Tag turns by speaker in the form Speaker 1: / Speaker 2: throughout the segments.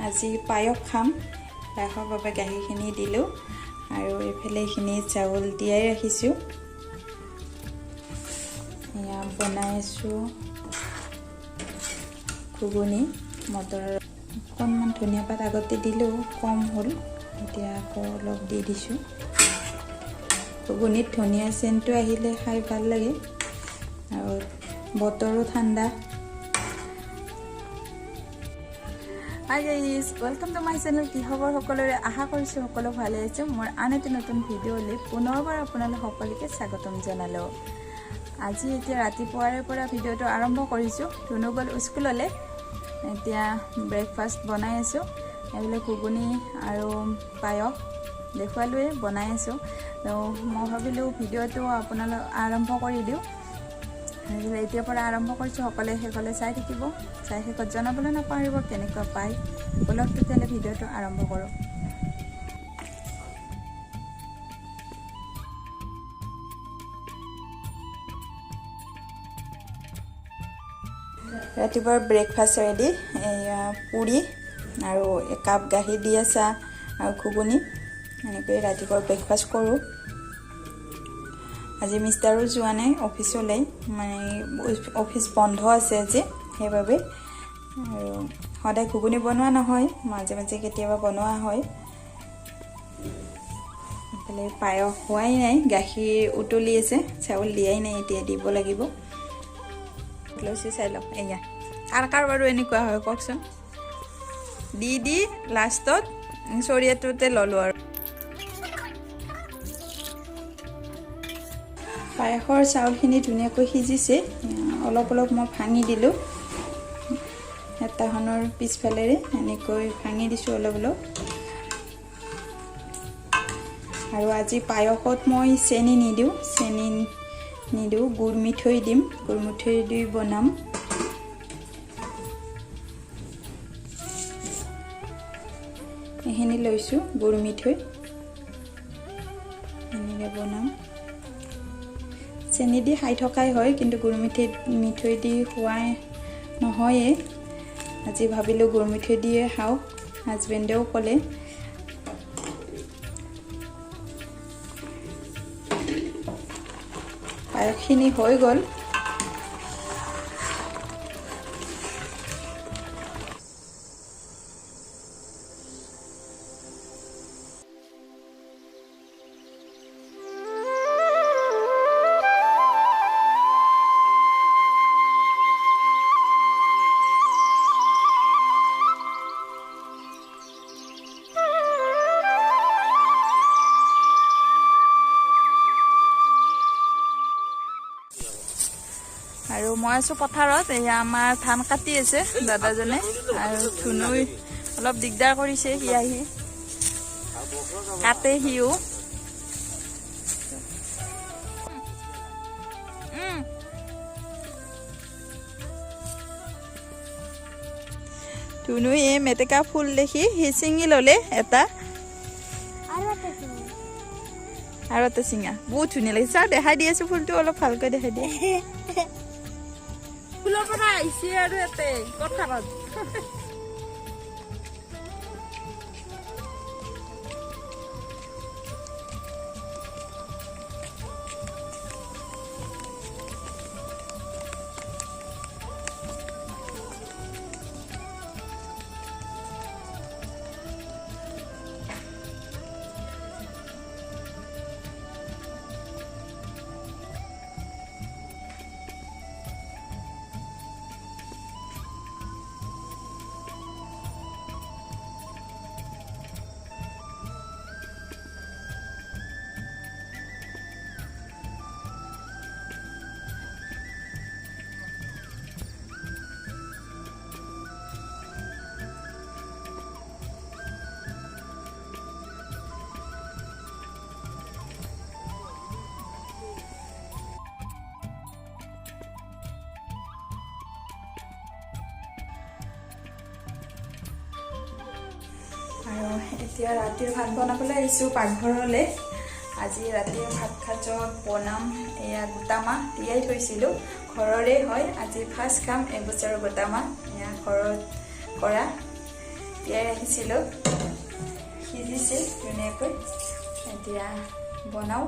Speaker 1: আজি পায়স খাম পায়সৰ বাবে গাখীৰখিনি দিলোঁ আৰু এইফালে এইখিনি চাউল তিয়াই ৰাখিছোঁ এয়া বনাই আছোঁ ঘুগুনি মটৰ অকণমান ধনিয়া পাত আগতে দিলোঁ কম হ'ল এতিয়া আকৌ অলপ দি দিছোঁ ঘুগুনিত ধনিয়া চেণ্টটো আহিলে খাই ভাল লাগে আৰু বতৰো ঠাণ্ডা Hi guys, welcome to my channel. কি খবৰ সকলোৰে আশা কৰিছো সকলো ভালে আছে মোৰ আন এটা নতুন ভিডিঅ'লৈ পুনৰবাৰ আপোনালোক সকলোকে স্বাগতম জনালো আজি এতিয়া ৰাতিপুৱাৰে পৰা ভিডিঅ'টো আৰম্ভ কৰিছো ধুনু গ'ল স্কুললৈ এতিয়া ব্ৰেকফাষ্ট বনাই আছো এইবিলাক ঘুগুনি আৰু পায়স দেখুৱালোৱে বনাই আছো মই ভাবিলো ভিডিঅ'টো আপোনালোক আৰম্ভ কৰি দিও এতিয়া পৰা আৰম্ভ কৰিছো সকলে হেকলে চাই থাকিব চাই হেকত জনাবলৈ নাপাৰিব কেনেকুৱা পাই বলক তেতিয়ালে ভিডিঅ'টো আৰম্ভ কৰো ৰাতিপুৱাৰ ব্ৰেকফাষ্ট ৰেডি এয়া পুৰি আৰু একাপ গাখীৰ দি আছে আৰু ঘুগুনি এনেকৈ ৰাতিপুৱাৰ ব্ৰেকফাষ্ট কৰো আজি মিষ্টাৰো যোৱা নাই অফিচলৈ মানে অফিচ বন্ধ আছে আজি সেইবাবে আৰু সদায় ঘুগুনি বনোৱা নহয় মাজে মাজে কেতিয়াবা বনোৱা হয় এফালে পায়স হোৱাই নাই গাখীৰ উতলি আছে চাউল দিয়াই নাই এতিয়া দিব লাগিব লৈছে চাই লওক এয়া কাৰ বাৰু এনেকুৱা হয় কওকচোন দি লাষ্টত চৰিয়াটোতে ললো আৰু পায়সৰ চাউলখিনি ধুনীয়াকৈ সিজিছে অলপ অলপ মই ভাঙি দিলোঁ হেতাখনৰ পিছফালেৰে এনেকৈ ভাঙি দিছোঁ অলপ অলপ আৰু আজি পায়সত মই চেনি নিদিওঁ গুড় মিঠৈ দিম গুড় মিঠৈ দি বনাম এইখিনি লৈছোঁ গুড় মিঠৈ এনেকৈ বনাম চেনি দি খাই থকাই হয় কিন্তু গুড় মিঠৈ দি খোৱাই নহয়ে আজি ভাবিলোঁ গুড় মিঠৈ দিয়ে খাওঁ হাজবেণ্ডেও ক'লে পায়সখিনি হৈ গ'ল আৰু মই আছো পথাৰত এয়া আমাৰ ধান কাটি আছে দাদাজনে আৰু ধুনুই অলপ দিগদাৰ কৰিছে সি আহি কাটে হিও ধুনুই এই মেটেকা ফুল দেখি সি ছিঙি ললে এটা আৰু এটা ছিঙা বহুত ধুনীয়া লাগিছে চাও দেখাই দি আছো ফুলটো অলপ ভালকৈ দেখাই দিয়ে ফুলৰ পৰা আহিছে আৰু এতে পথাৰত আৰু এতিয়া ৰাতিৰ ভাত বনাবলৈ আহিছো পাকঘৰলৈ আজি ৰাতিৰ ভাত খাজত বনাম এয়া গোটামা তিয়াই থৈছিলো ঘৰৰে হয় আজি ফাৰ্ষ্ট খাম এবছৰৰ গোটামা এয়া ঘৰত কৰা তিয়াই ৰাখিছিলোঁ সিজিছে ধুনীয়াকৈ এতিয়া বনাওঁ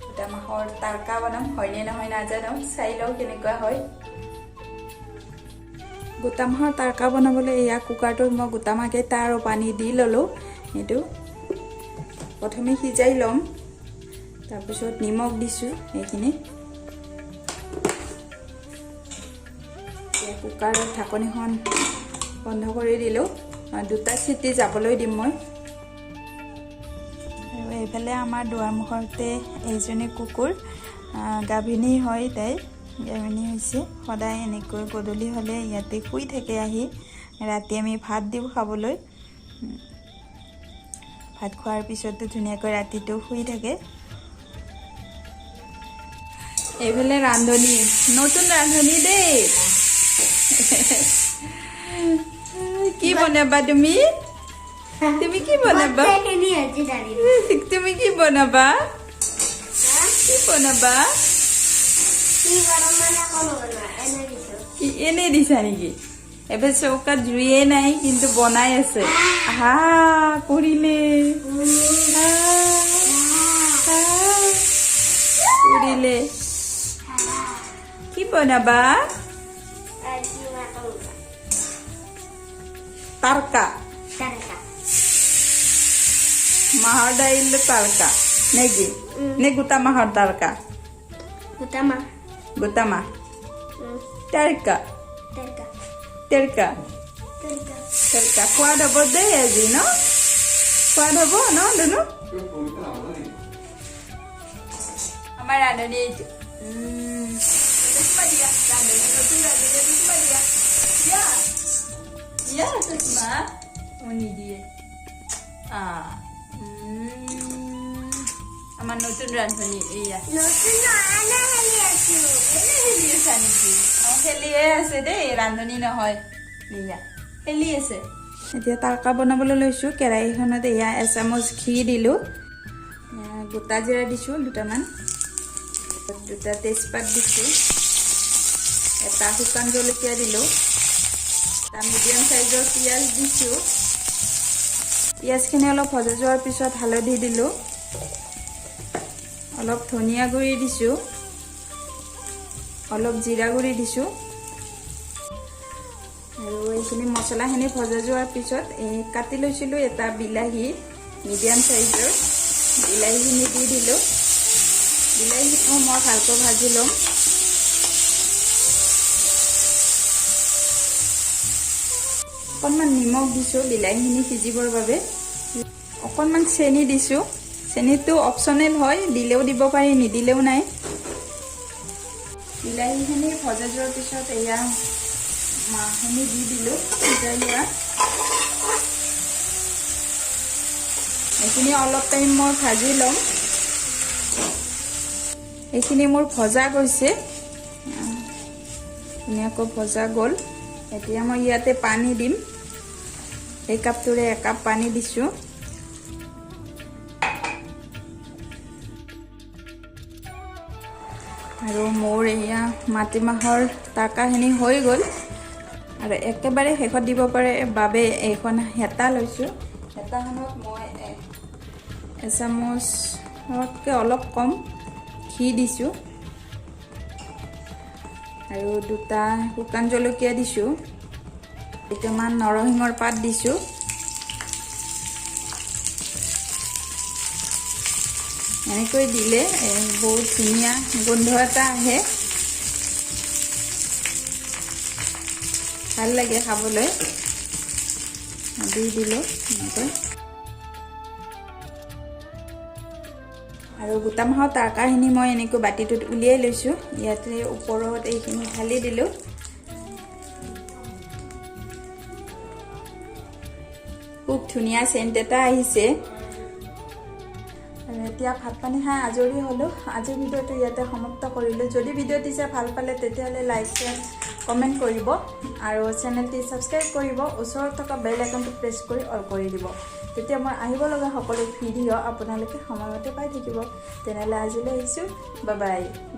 Speaker 1: গোটা মাহৰ তাৰকা বনাম হয়নে নহয় নাজানো চাই লওঁ কেনেকুৱা হয় গোটা মাহৰ তাৰকা বনাবলৈ এয়া কুকাৰটোত মই গোটা মাহকেইটা আৰু পানী দি ল'লোঁ এইটো প্ৰথমে সিজাই ল'ম তাৰপিছত নিমখ দিছোঁ এইখিনি কুকাৰৰ ঢাকনিখন বন্ধ কৰি দিলোঁ দুটা চিটি যাবলৈ দিম মই আৰু এইফালে আমাৰ দুৱাৰমুখতে এইজনী কুকুৰ গাভিনী হয় তাই গাভিনী হৈছে সদায় এনেকৈ গধূলি হ'লে ইয়াতে শুই থাকে আহি ৰাতি আমি ভাত দিওঁ খাবলৈ ভাত খোৱাৰ পিছতে ধুনীয়াকৈ ৰাতিটো শুই থাকে এইফালে ৰান্ধনী নতুন ৰান্ধনী দেই কি বনাবা তুমি তুমি কি বনাবা তুমি কি বনাবা কি বনাবা এনে দিছা নেকি এবাৰ চৌকাত জুইয়ে নাই কিন্তু বনাই আছে আহা কৰিলে কৰিলে কি বনাবা তাৰকা মাহৰ দাইল তাৰকা নেকি নে গোটা মাহৰ তাৰকা গোটা মাহ তাৰকা তাৰকা তাৰকা সোৱাদ হ'ব দেই আজি ন সোৱাদ হ'ব ন দুনু আমাৰ ৰান্ধনী এইটো আমাৰ নতুন ৰান্ধনী এয়া খেলিয়ে আছে দেই ৰান্ধনী নহয় এয়া খেলি আছে এতিয়া তাৰকা বনাবলৈ লৈছোঁ কেৰাহীখনত এয়া এচামুচ ঘি দিলোঁ গোটা জিৰা দিছোঁ দুটামান দুটা তেজপাত দিছোঁ এটা শুকান জলকীয়া দিলোঁ এটা মিডিয়াম সাইজৰ পিঁয়াজ দিছোঁ পিঁয়াজখিনি অলপ ভজা যোৱাৰ পিছত হালধি দিলোঁ অলপ ধনিয়া গুড়ি দিছোঁ অলপ জিৰা গুড়ি দিছোঁ আৰু এইখিনি মছলাখিনি ভজা যোৱাৰ পিছত কাটি লৈছিলোঁ এটা বিলাহী মিডিয়াম সাইজৰ বিলাহীখিনি দি দিলোঁ বিলাহীটো মই ভালকৈ ভাজি ল'ম অকণমান নিমখ দিছোঁ বিলাহীখিনি সিজিবৰ বাবে অকণমান চেনি দিছোঁ চেনিটো অপচনেল হয় দিলেও দিব পাৰি নিদিলেও নাই বিলাহীখিনি ভজা যোৱাৰ পিছত এয়া মাহখিনি দি দিলোঁ সিজাই লোৱা এইখিনি অলপ টাইম মই ভাজি ল'ম এইখিনি মোৰ ভজা গৈছে ধুনীয়াকৈ ভজা গ'ল এতিয়া মই ইয়াতে পানী দিম এই কাপটোৰে একাপ পানী দিছোঁ আৰু মোৰ এয়া মাটিমাহৰ তাৰকাখিনি হৈ গ'ল আৰু একেবাৰে শেষত দিব পাৰে বাবে এইখন হেতা লৈছোঁ হেতাখনত মই এচামুচতকৈ অলপ কম ঘি দিছোঁ আৰু দুটা শুকান জলকীয়া দিছোঁ কেইটামান নৰসিংহৰ পাত দিছোঁ এনেকৈ দিলে বহুত ধুনীয়া গোন্ধ এটা আহে ভাল লাগে খাবলৈ দি দিলোঁ এনেকৈ আৰু গোটা মাহৰ তাৰকাখিনি মই এনেকৈ বাতিটোত উলিয়াই লৈছোঁ ইয়াতে ওপৰত এইখিনি ঢালি দিলোঁ খুব ধুনীয়া সেন্ট এটা আহিছে এতিয়া ভাত পানী খাই আজৰি হ'লোঁ আজিৰ ভিডিঅ'টো ইয়াতে সমাপ্ত কৰিলোঁ যদি ভিডিঅ'টি চাই ভাল পালে তেতিয়াহ'লে লাইক শ্বেয়াৰ কমেণ্ট কৰিব আৰু চেনেলটি ছাবস্ক্ৰাইব কৰিব ওচৰত থকা বেল আইকনটো প্ৰেছ কৰি অল কৰি দিব তেতিয়া মই আহিব লগা সকলো ভিডিঅ' আপোনালোকে সময়মতে পাই থাকিব তেনেহ'লে আজিলৈ আহিছোঁ বাই বাই